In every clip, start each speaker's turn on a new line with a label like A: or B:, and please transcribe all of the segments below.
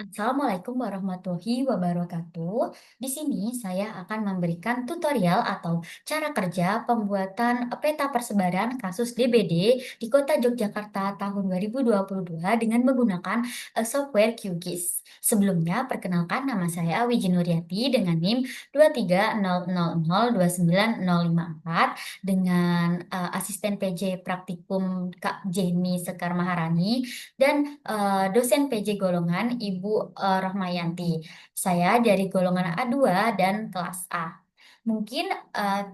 A: Assalamualaikum warahmatullahi wabarakatuh. Di sini saya akan memberikan tutorial atau cara kerja pembuatan peta persebaran kasus DBD di Kota Yogyakarta tahun 2022 dengan menggunakan software QGIS. Sebelumnya, perkenalkan nama saya Wiji Nuryati dengan NIM 23000290054 dengan asisten PJ Praktikum Kak Jenny Sekar Maharani dan dosen PJ golongan Ibu Rohmayanti. Saya dari golongan A2 dan kelas A. Mungkin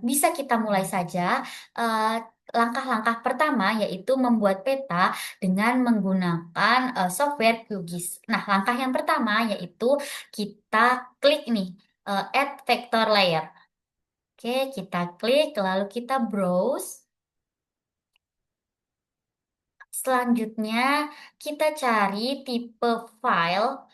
A: bisa kita mulai saja. Eh, Langkah-langkah pertama yaitu membuat peta dengan menggunakan software QGIS. Nah, langkah yang pertama yaitu kita klik nih, add vector layer. Oke, kita klik lalu kita browse. Selanjutnya kita cari tipe file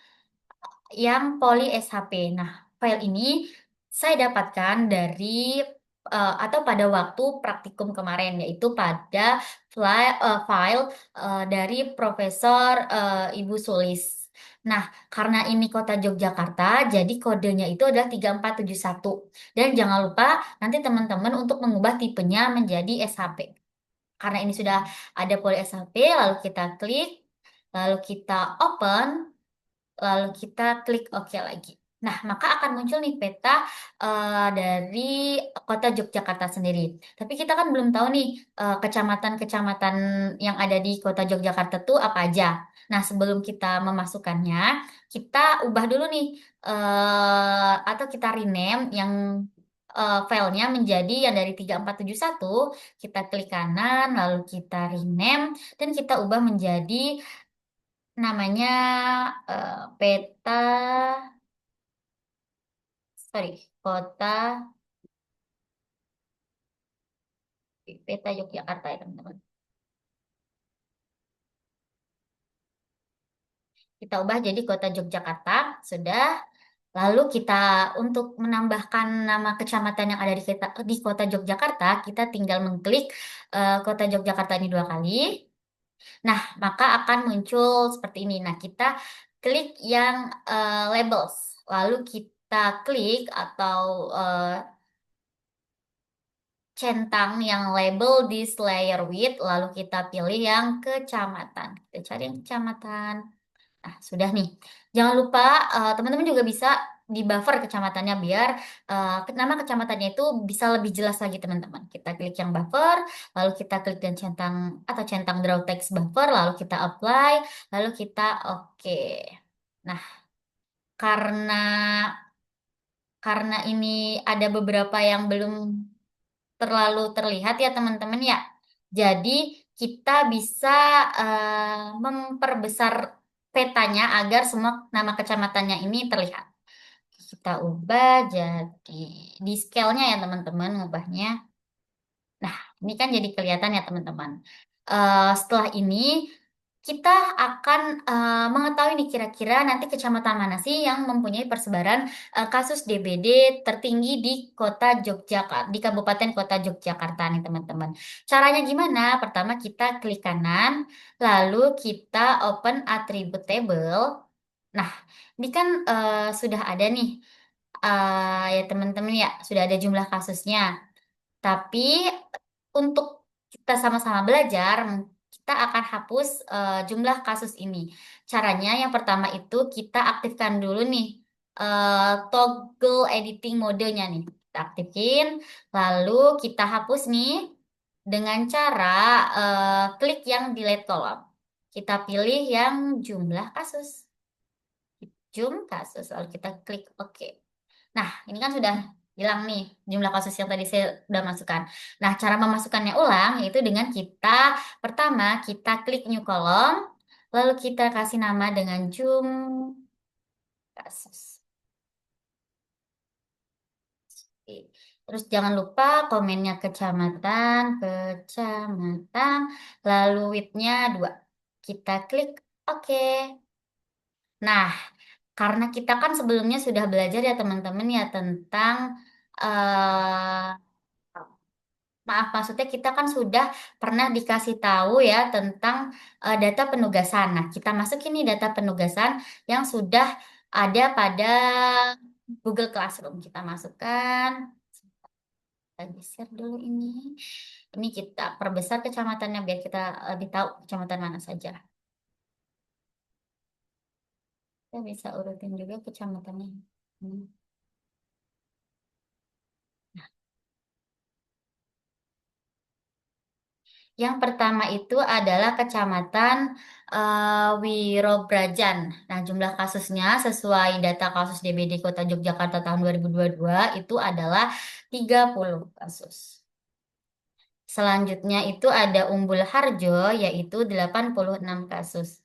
A: yang poly SHP. Nah, file ini saya dapatkan dari atau pada waktu praktikum kemarin, yaitu pada file dari Profesor Ibu Sulis. Nah, karena ini kota Yogyakarta, jadi kodenya itu adalah 3471. Dan jangan lupa nanti teman-teman untuk mengubah tipenya menjadi SHP. Karena ini sudah ada poly SHP, lalu kita klik, lalu kita open, lalu kita klik OK lagi. Nah, maka akan muncul nih peta dari kota Yogyakarta sendiri. Tapi kita kan belum tahu nih kecamatan-kecamatan yang ada di kota Yogyakarta tuh apa aja. Nah, sebelum kita memasukkannya, kita ubah dulu nih atau kita rename yang filenya menjadi yang dari 3471. Kita klik kanan, lalu kita rename dan kita ubah menjadi namanya peta, kota peta Yogyakarta ya teman-teman. Kita ubah jadi kota Yogyakarta, sudah. Lalu kita untuk menambahkan nama kecamatan yang ada di kota Yogyakarta, kita tinggal mengklik kota Yogyakarta ini dua kali. Nah, maka akan muncul seperti ini. Nah, kita klik yang labels. Lalu kita klik atau centang yang label this layer with, lalu kita pilih yang kecamatan. Kita cari yang kecamatan. Nah, sudah nih. Jangan lupa teman-teman juga bisa di buffer kecamatannya biar nama kecamatannya itu bisa lebih jelas lagi teman-teman. Kita klik yang buffer, lalu kita klik dan centang atau centang draw text buffer, lalu kita apply, lalu kita oke. Nah, karena karena ini ada beberapa yang belum terlalu terlihat ya teman-teman ya. Jadi kita bisa memperbesar petanya agar semua nama kecamatannya ini terlihat. Kita ubah jadi di scale-nya ya teman-teman ngubahnya. Nah, ini kan jadi kelihatan ya teman-teman. Setelah ini kita akan mengetahui nih kira-kira nanti kecamatan mana sih yang mempunyai persebaran kasus DBD tertinggi di Kota Yogyakarta, di Kabupaten Kota Yogyakarta nih teman-teman. Caranya gimana? Pertama kita klik kanan, lalu kita open attribute table. Nah, ini kan sudah ada nih ya teman-teman ya, sudah ada jumlah kasusnya. Tapi untuk kita sama-sama belajar, kita akan hapus jumlah kasus ini. Caranya yang pertama itu kita aktifkan dulu nih toggle editing modenya nih. Kita aktifin, lalu kita hapus nih dengan cara klik yang delete column. Kita pilih yang jumlah kasus. Kasus, lalu kita klik OK. Nah, ini kan sudah hilang nih jumlah kasus yang tadi saya sudah masukkan. Nah, cara memasukkannya ulang yaitu dengan kita pertama kita klik new column, lalu kita kasih nama dengan kasus. Oke. Terus jangan lupa komennya kecamatan, lalu width-nya 2. Kita klik OK. Nah, karena kita kan sebelumnya sudah belajar ya teman-teman ya tentang eh, Maaf, maksudnya kita kan sudah pernah dikasih tahu ya tentang data penugasan. Nah, kita masuk ini data penugasan yang sudah ada pada Google Classroom. Kita masukkan, kita geser dulu ini. Ini kita perbesar kecamatannya biar kita lebih tahu kecamatan mana saja. Kita bisa urutin juga kecamatannya. Hmm. Yang pertama itu adalah Kecamatan Wirobrajan. Nah, jumlah kasusnya sesuai data kasus DBD Kota Yogyakarta tahun 2022 itu adalah 30 kasus. Selanjutnya itu ada Umbul Harjo yaitu 86 kasus.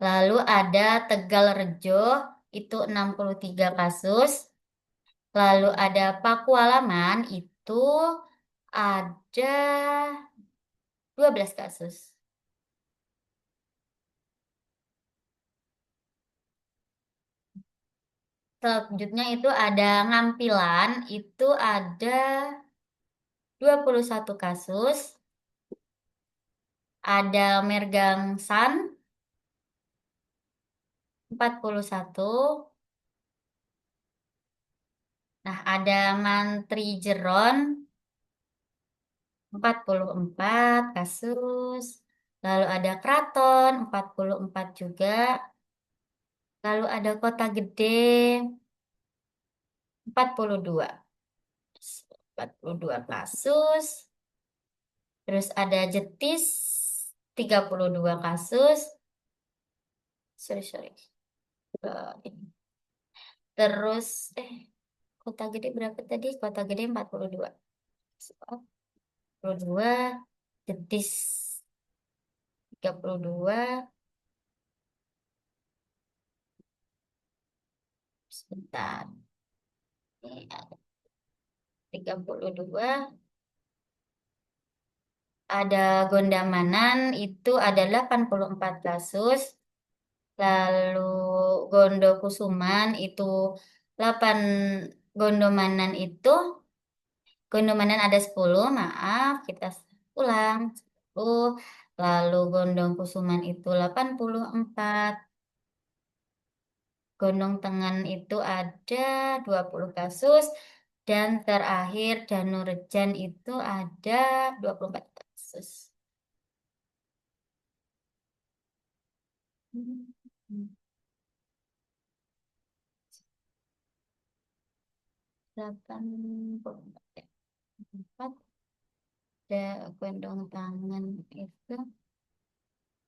A: Lalu ada Tegalrejo itu 63 kasus. Lalu ada Pakualaman itu ada 12 kasus. Selanjutnya itu ada Ngampilan, itu ada 21 kasus. Ada Mergangsan, 41. Nah, ada Mantri Jeron, 44 kasus. Lalu ada Kraton, 44 juga. Lalu ada Kota Gede, 42. 42 kasus. Terus ada Jetis, 32 kasus. Sorry, sorry. Ini. Terus, Kota Gede berapa tadi? Kota Gede 42. 42, Jetis 32, sebentar. Ini ada 32. Ada Gondamanan itu ada 84 kasus. Lalu Gondokusuman itu 8, Gondomanan itu Gondomanan ada 10, maaf, kita ulang. 10. Lalu Gondong Kusuman itu 84. Gondong Tengan itu ada 20 kasus. Dan terakhir Danurejan itu ada 24 kasus. Hmm. 84 ya. 4. Gondong Tangan itu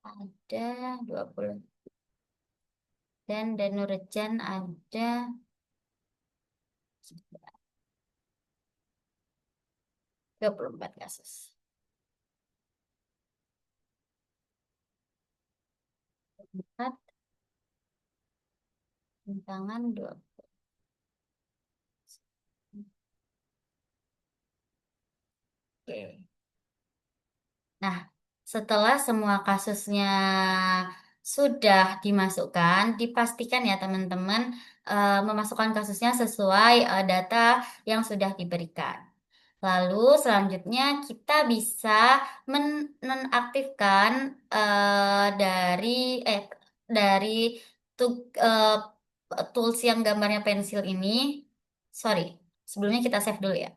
A: ada 20. Dan Danurejan ada 24 kasus. 4, tangan 2. Oke. Nah, setelah semua kasusnya sudah dimasukkan, dipastikan ya teman-teman memasukkan kasusnya sesuai data yang sudah diberikan. Lalu selanjutnya kita bisa menonaktifkan dari dari tools yang gambarnya pensil ini. Sorry, sebelumnya kita save dulu ya.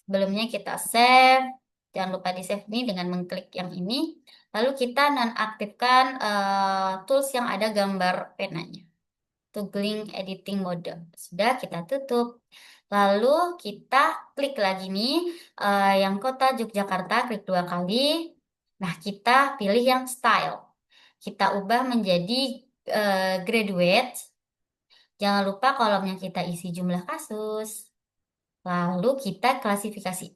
A: Sebelumnya kita save, jangan lupa di save ini dengan mengklik yang ini. Lalu kita nonaktifkan tools yang ada gambar penanya. Toggling editing mode. Sudah kita tutup. Lalu kita klik lagi nih yang kota Yogyakarta, klik 2 kali. Nah, kita pilih yang style. Kita ubah menjadi graduate. Jangan lupa kolomnya kita isi jumlah kasus. Lalu kita klasifikasi.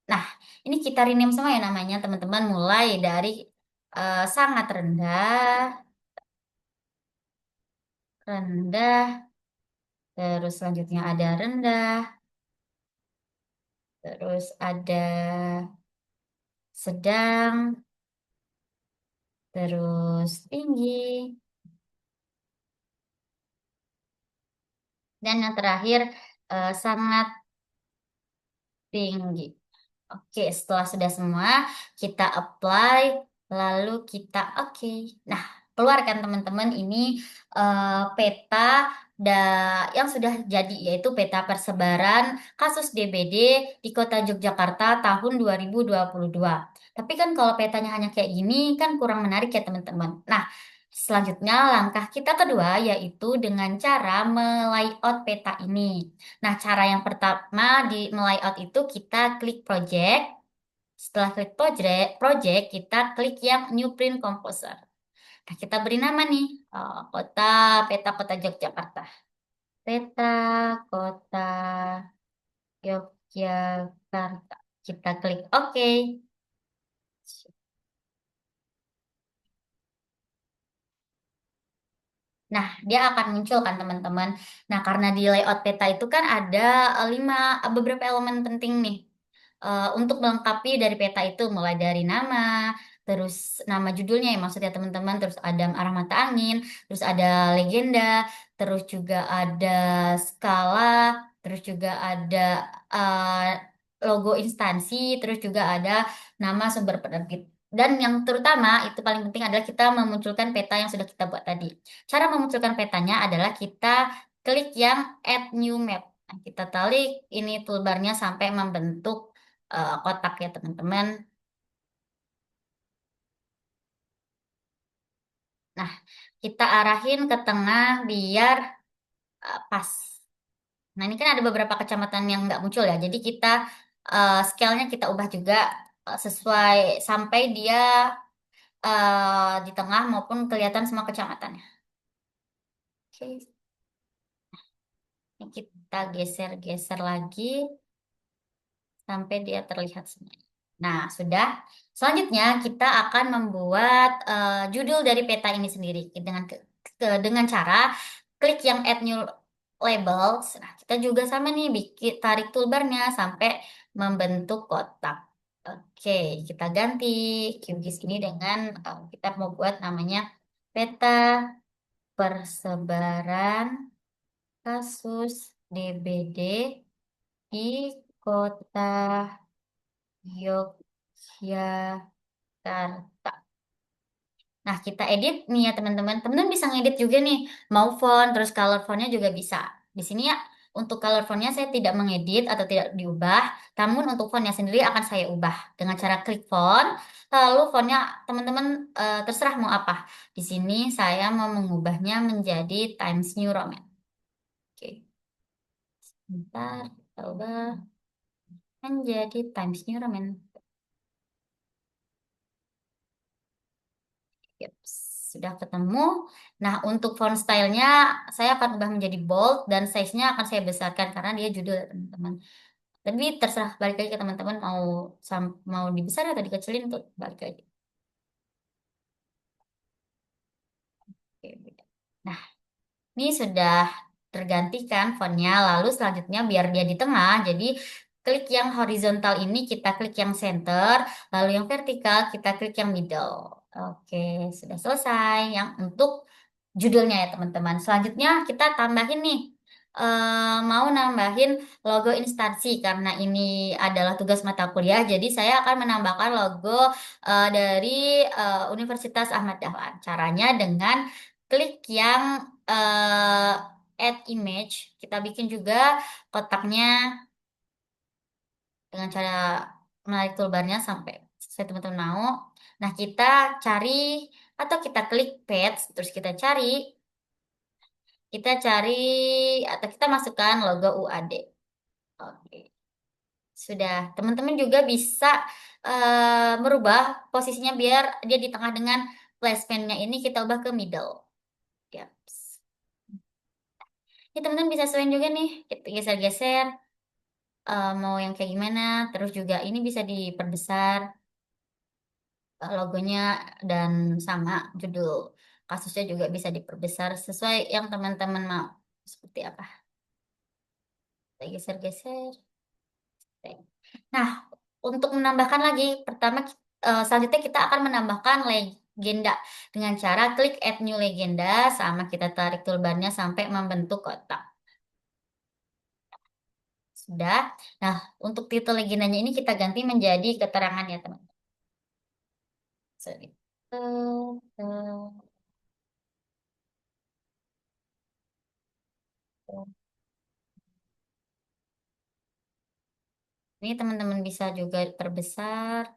A: Nah, ini kita rename semua ya namanya teman-teman mulai dari sangat rendah, rendah, terus selanjutnya ada rendah, terus ada sedang, terus tinggi, dan yang terakhir sangat tinggi. Oke, setelah sudah semua, kita apply, lalu kita oke. Nah, keluarkan teman-teman ini peta yang sudah jadi, yaitu peta persebaran kasus DBD di Kota Yogyakarta tahun 2022. Tapi kan kalau petanya hanya kayak gini, kan kurang menarik ya teman-teman. Nah, selanjutnya langkah kita kedua yaitu dengan cara melayout peta ini. Nah, cara yang pertama di layout itu kita klik project. Setelah klik project, kita klik yang new print composer. Nah, kita beri nama nih, kota, peta kota Yogyakarta. Peta kota Yogyakarta. Kita klik OK. Nah, dia akan muncul kan teman-teman. Nah, karena di layout peta itu kan ada beberapa elemen penting nih. Untuk melengkapi dari peta itu mulai dari nama, terus nama judulnya ya maksudnya teman-teman, terus ada arah mata angin, terus ada legenda, terus juga ada skala, terus juga ada logo instansi, terus juga ada nama sumber penerbit. Dan yang terutama itu paling penting adalah kita memunculkan peta yang sudah kita buat tadi. Cara memunculkan petanya adalah kita klik yang add new map. Nah, kita tarik ini toolbarnya sampai membentuk kotak ya teman-teman. Nah, kita arahin ke tengah biar pas. Nah, ini kan ada beberapa kecamatan yang nggak muncul ya. Jadi kita scale-nya kita ubah juga sesuai sampai dia di tengah maupun kelihatan semua kecamatannya. Oke, ini kita geser-geser lagi sampai dia terlihat semuanya. Nah, sudah. Selanjutnya kita akan membuat judul dari peta ini sendiri dengan cara klik yang add new labels. Nah, kita juga sama nih bikin tarik toolbarnya sampai membentuk kotak. Oke, kita ganti QGIS ini dengan kita mau buat namanya peta persebaran kasus DBD di kota Yogyakarta. Nah, kita edit nih ya teman-teman. Teman-teman bisa ngedit juga nih. Mau font, terus color fontnya juga bisa. Di sini ya, untuk color fontnya saya tidak mengedit atau tidak diubah. Namun untuk fontnya sendiri akan saya ubah. Dengan cara klik font, lalu fontnya teman-teman terserah mau apa. Di sini saya mau mengubahnya menjadi Times New Roman. Oke, bentar, kita ubah menjadi Times New Roman. Yep, sudah ketemu. Nah, untuk font stylenya saya akan ubah menjadi bold dan size-nya akan saya besarkan karena dia judul ya, teman-teman. Tapi terserah balik lagi ke teman-teman mau dibesar atau dikecilin untuk balik lagi. Oke, beda. Nah, ini sudah tergantikan fontnya. Lalu selanjutnya biar dia di tengah, jadi klik yang horizontal ini kita klik yang center, lalu yang vertikal kita klik yang middle. Oke, sudah selesai. Yang untuk judulnya ya teman-teman. Selanjutnya kita tambahin nih, mau nambahin logo instansi karena ini adalah tugas mata kuliah. Jadi saya akan menambahkan logo dari Universitas Ahmad Dahlan. Caranya dengan klik yang add image. Kita bikin juga kotaknya dengan cara menarik toolbarnya sampai sesuai teman-teman mau. Nah, kita cari atau kita klik page, terus kita cari atau kita masukkan logo UAD. Oke, sudah. Teman-teman juga bisa merubah posisinya biar dia di tengah dengan placementnya ini kita ubah ke middle. Yap. Ini teman-teman bisa sesuaiin juga nih, kita geser-geser mau yang kayak gimana. Terus juga ini bisa diperbesar logonya dan sama judul kasusnya juga bisa diperbesar sesuai yang teman-teman mau. Seperti apa? Kita geser-geser. Nah, untuk menambahkan lagi, selanjutnya kita akan menambahkan legenda dengan cara klik add new legenda sama kita tarik toolbarnya sampai membentuk kotak. Sudah. Nah, untuk titel legendanya ini kita ganti menjadi keterangan ya, teman-teman. Sorry. Ini teman-teman bisa juga perbesar,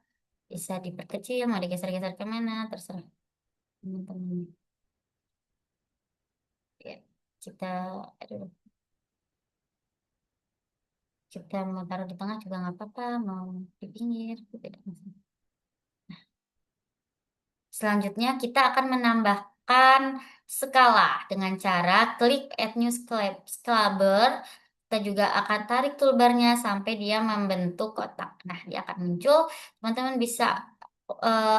A: bisa diperkecil, mau digeser-geser kemana, terserah teman-teman. Ya, kita, aduh, kita mau taruh di tengah juga nggak apa-apa, mau di pinggir, itu tidak masalah. Selanjutnya kita akan menambahkan skala dengan cara klik Add New Scalable. Kita juga akan tarik toolbarnya sampai dia membentuk kotak. Nah, dia akan muncul. Teman-teman bisa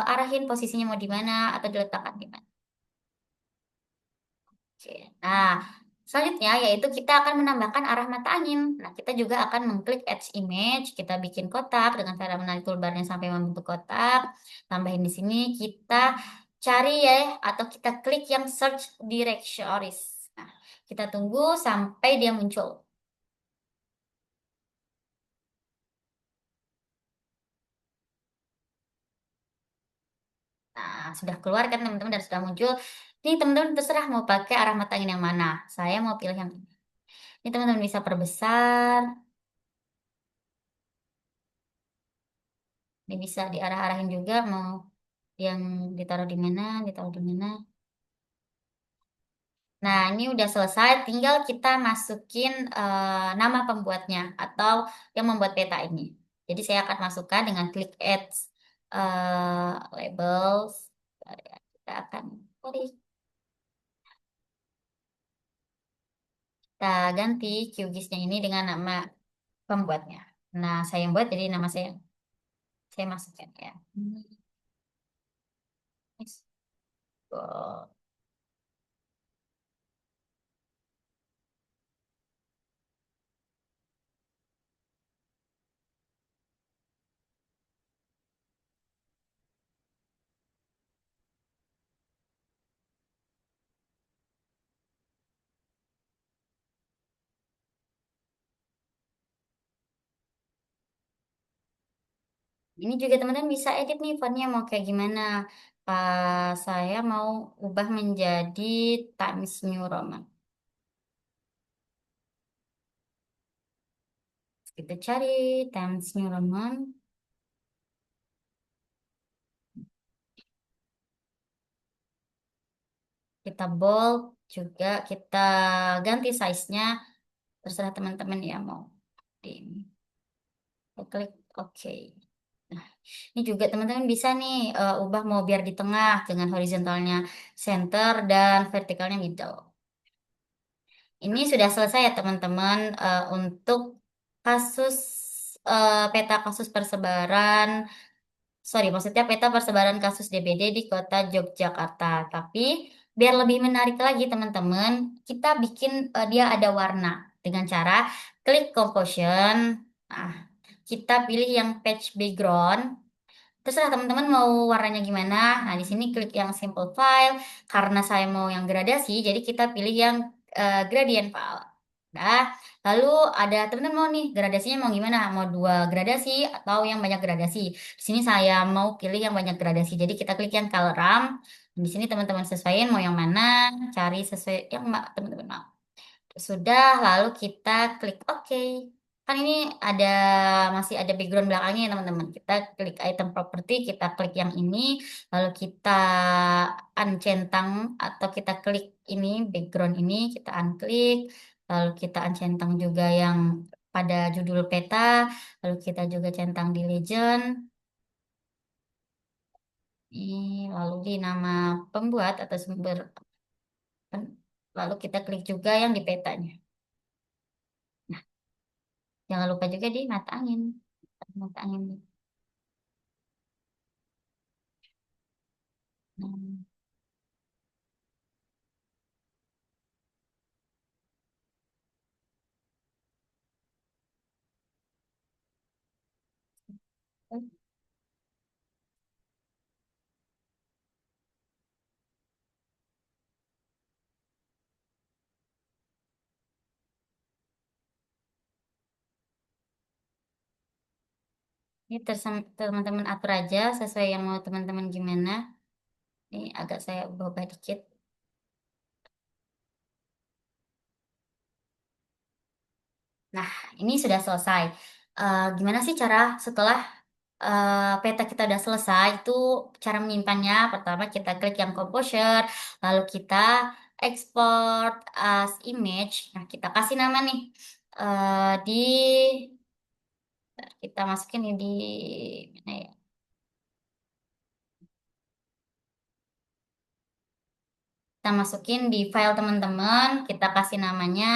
A: arahin posisinya mau di mana atau diletakkan di mana. Oke. Nah, selanjutnya yaitu kita akan menambahkan arah mata angin. Nah, kita juga akan mengklik Edge Image, kita bikin kotak dengan cara menarik toolbarnya sampai membentuk kotak. Tambahin di sini kita cari ya atau kita klik yang Search Directories. Nah, kita tunggu sampai dia muncul. Nah, sudah keluar kan teman-teman dan sudah muncul. Ini teman-teman terserah mau pakai arah mata angin yang mana. Saya mau pilih yang ini. Ini teman-teman bisa perbesar. Ini bisa diarah-arahin juga mau yang ditaruh di mana, ditaruh di mana. Nah, ini udah selesai, tinggal kita masukin nama pembuatnya atau yang membuat peta ini. Jadi saya akan masukkan dengan klik add labels. Kita akan sorry, kita ganti QGIS-nya ini dengan nama pembuatnya. Nah, saya yang buat jadi nama saya masukkan ya. Yes. Oh. Ini juga teman-teman bisa edit nih fontnya mau kayak gimana. Saya mau ubah menjadi Times New Roman. Kita cari Times New Roman. Kita bold juga. Kita ganti size-nya. Terserah teman-teman ya mau. Di ini. Kita klik OK. Nah, ini juga teman-teman bisa nih ubah mau biar di tengah dengan horizontalnya center dan vertikalnya middle. Ini sudah selesai ya teman-teman untuk kasus peta kasus persebaran, sorry maksudnya peta persebaran kasus DBD di kota Yogyakarta. Tapi biar lebih menarik lagi teman-teman, kita bikin dia ada warna dengan cara klik composition. Nah, kita pilih yang patch background. Terserah teman-teman mau warnanya gimana. Nah, di sini klik yang simple file. Karena saya mau yang gradasi, jadi kita pilih yang gradient file. Nah, lalu ada teman-teman mau nih gradasinya mau gimana? Mau dua gradasi atau yang banyak gradasi? Di sini saya mau pilih yang banyak gradasi. Jadi kita klik yang color ramp. Di sini teman-teman sesuaiin mau yang mana, cari sesuai yang teman-teman mau. Sudah, lalu kita klik OK. Kan ini ada masih ada background belakangnya ya teman-teman. Kita klik item property, kita klik yang ini, lalu kita uncentang atau kita klik ini background ini, kita unklik, lalu kita uncentang juga yang pada judul peta, lalu kita juga centang di legend, lalu di nama pembuat atau sumber, lalu kita klik juga yang di petanya. Nah, jangan lupa juga di mata angin. Mata angin. Hmm. Ini teman-teman atur aja sesuai yang mau teman-teman gimana. Ini agak saya ubah dikit. Nah, ini sudah selesai. Gimana sih cara setelah peta kita udah selesai, itu cara menyimpannya? Pertama kita klik yang composure, lalu kita export as image. Nah, kita kasih nama nih. Di kita masukin ini di mana ya? Kita masukin di file teman-teman, kita kasih namanya.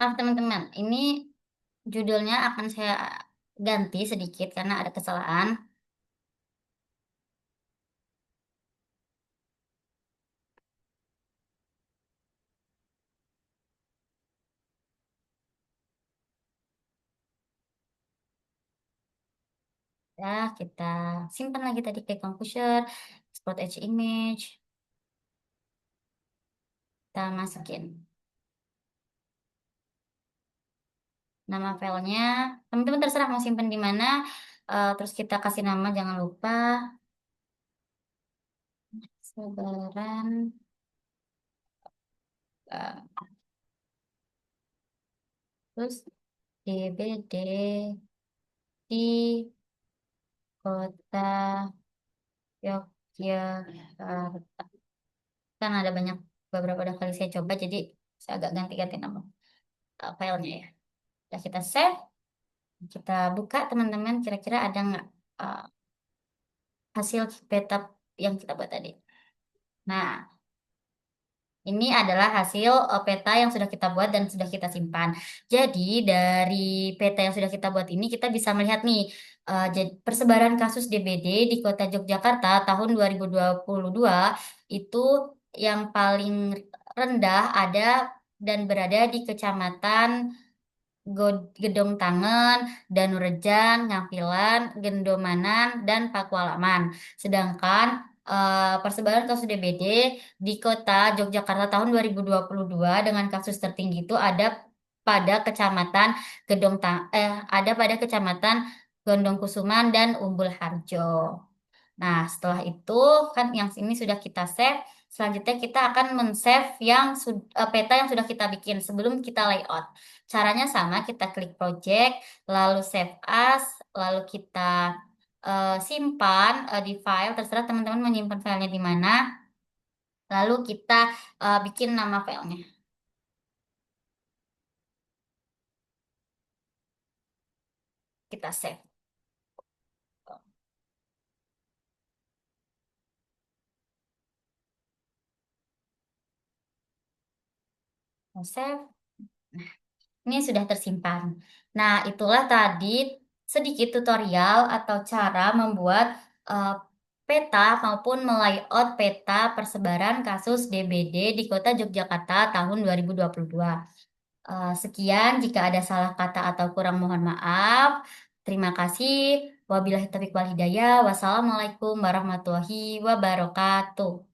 A: Nah, teman-teman, ini judulnya akan saya ganti sedikit karena ada kesalahan. Ya, kita simpan lagi tadi ke Composure, export as image, kita masukin nama filenya. Teman-teman terserah mau simpan di mana. Terus kita kasih nama, jangan lupa Sebaran eh, terus DBD di kota Yogyakarta. Kan ada banyak, beberapa udah kali saya coba, jadi saya agak ganti-ganti nama filenya ya. Udah kita save, kita buka teman-teman, kira-kira ada nggak uh, hasil peta yang kita buat tadi. Nah, ini adalah hasil peta yang sudah kita buat dan sudah kita simpan. Jadi dari peta yang sudah kita buat ini kita bisa melihat nih, persebaran kasus DBD di Kota Yogyakarta tahun 2022 itu yang paling rendah ada dan berada di Kecamatan Gedong Tangen, Danurejan, Ngampilan, Gendomanan, dan Pakualaman. Sedangkan persebaran kasus DBD di kota Yogyakarta tahun 2022 dengan kasus tertinggi itu ada pada Kecamatan ada pada Kecamatan Gondong Kusuman dan Umbul Harjo. Nah, setelah itu kan yang ini sudah kita save. Selanjutnya kita akan men-save peta yang sudah kita bikin sebelum kita layout. Caranya sama, kita klik project, lalu save as, lalu kita simpan di file. Terserah teman-teman menyimpan filenya di mana. Lalu kita bikin nama filenya. Kita save. Save. Ini sudah tersimpan. Nah, itulah tadi sedikit tutorial atau cara membuat eh, peta maupun melayout peta persebaran kasus DBD di Kota Yogyakarta tahun 2022. Sekian, jika ada salah kata atau kurang mohon maaf. Terima kasih. Wabillahi taufiq wal hidayah. Wassalamualaikum warahmatullahi wabarakatuh.